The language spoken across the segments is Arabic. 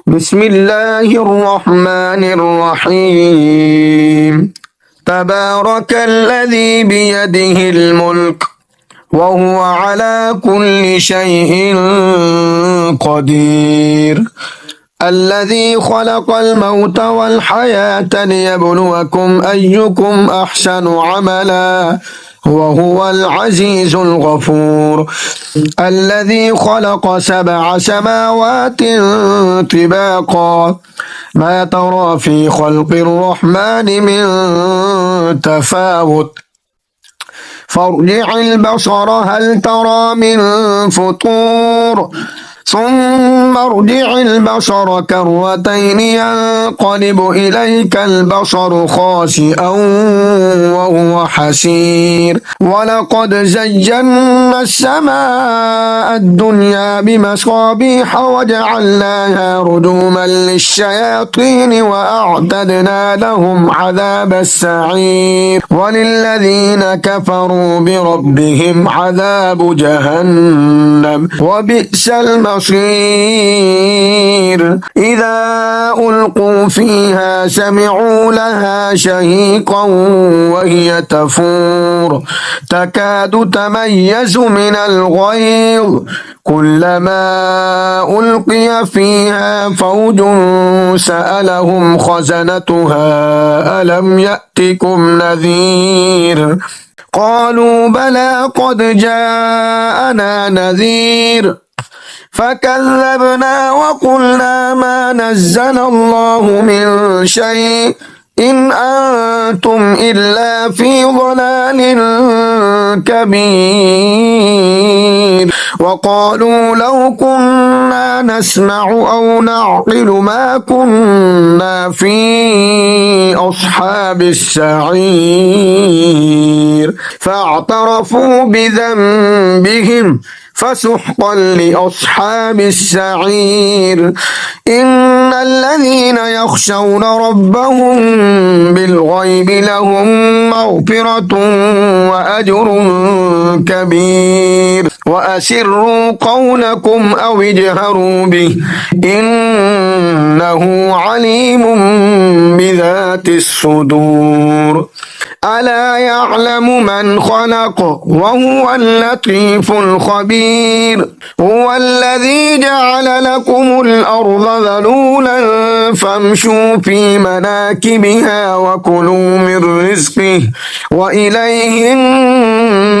بسم الله الرحمن الرحيم. تبارك الذي بيده الملك وهو على كل شيء قدير. الذي خلق الموت والحياة ليبلوكم أيكم أحسن عملا وهو العزيز الغفور. الذي خلق 7 سماوات طباقا ما ترى في خلق الرحمن من تفاوت فارجع البصر هل ترى من فطور ثم ارجع البصر كرتين ينقلب إليك البصر خاسئا وهو حسير. ولقد زينا السماء الدنيا بمصابيح وجعلناها رجوما للشياطين وأعتدنا لهم عذاب السعير. وللذين كفروا بربهم عذاب جهنم وبئس المصير. إذا ألقوا فيها سمعوا لها شهيقا وهي تفور تكاد تميز من الغيظ كلما ألقي فيها فوج سألهم خزنتها ألم يأتكم نذير قالوا بلى قد جاءنا نذير فكذبنا وقلنا ما نزل الله من شيء إن أنتم إلا في ضلال كبير. وقالوا لو كنا نسمع أو نعقل ما كنا في أصحاب السعير فاعترفوا بذنبهم فسحقا لأصحاب السعير. إن الذين يخشون ربهم بالغيب لهم مغفرة وأجر كبير. وأسروا قولكم أو اجهروا به إنه عليم بذات الصدور. ألا يعلم من خلق وهو اللطيف الخبير. هو الذي جعل لكم الأرض ذلولا فامشوا في مناكبها وكلوا من رزقه وإليه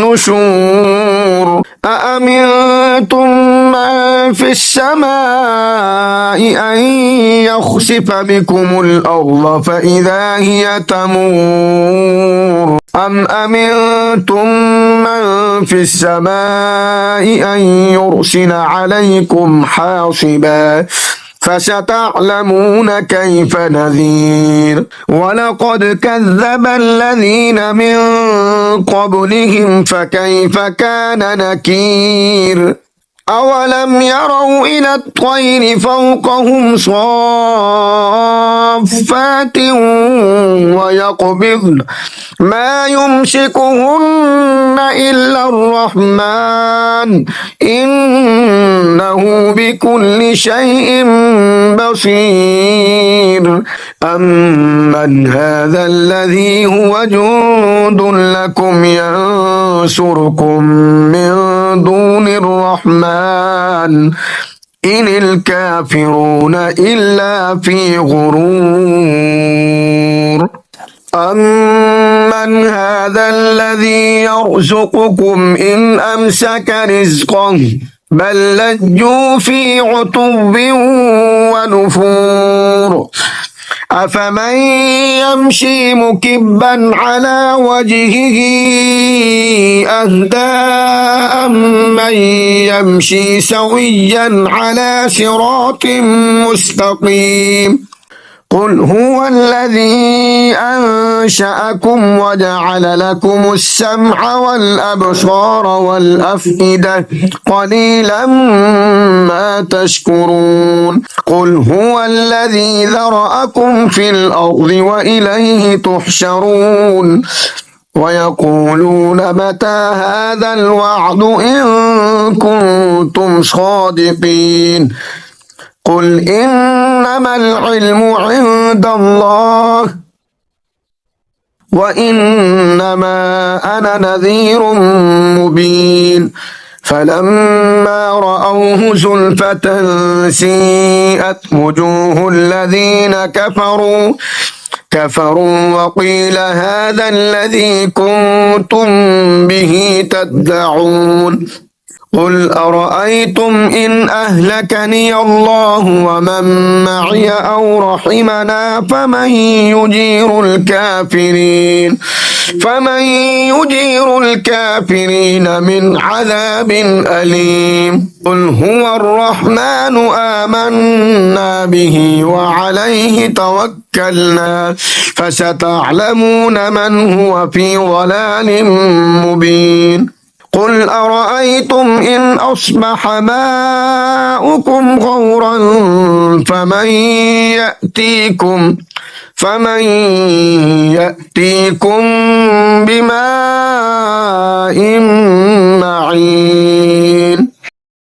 النشور. أأمنتم من في السماء أن يخسف بكم الأرض فإذا هي تمور أم أمنتم من في السماء أن يرسل عليكم حاصبا فستعلمون كيف نذير. ولقد كذب الذين من قبلهم فكيف كان نكير. أولم يروا إلى الطير فوقهم صافات ويقبضن ما يمسكهن إلا الرحمن إنه بكل شيء بصير. أمن هذا الذي هو جند لكم ينصركم من دون الرحمن إن الكافرون إلا في غرور. أمن هذا الذي يرزقكم إن أمسك رزقه بل لجوا في عتب ونفور. أفمن يمشي مكبا على وجهه أهدى أمن يمشي سويا على صراط مستقيم. قل هو الذي أنشأكم وجعل لكم السمع والأبصار والأفئدة قليلا ما تشكرون. قل هو الذي ذرأكم في الأرض وإليه تحشرون. ويقولون متى هذا الوعد إن كنتم صادقين. قل إن إنما العلم عند الله وإنما أنا نذير مبين فلما رأوه زلفة سيئت وجوه الذين كفروا وقيل هذا الذي كنتم به تدعون قل أرأيتم إن أهلكني الله ومن معي أو رحمنا فمن يجير الكافرين من عذاب أليم قل هو الرحمن آمنا به وعليه توكلنا فستعلمون من هو في ضلال مبين قل أرأيتم إن أصبح ماؤكم غورا فمن يأتيكم بماء معين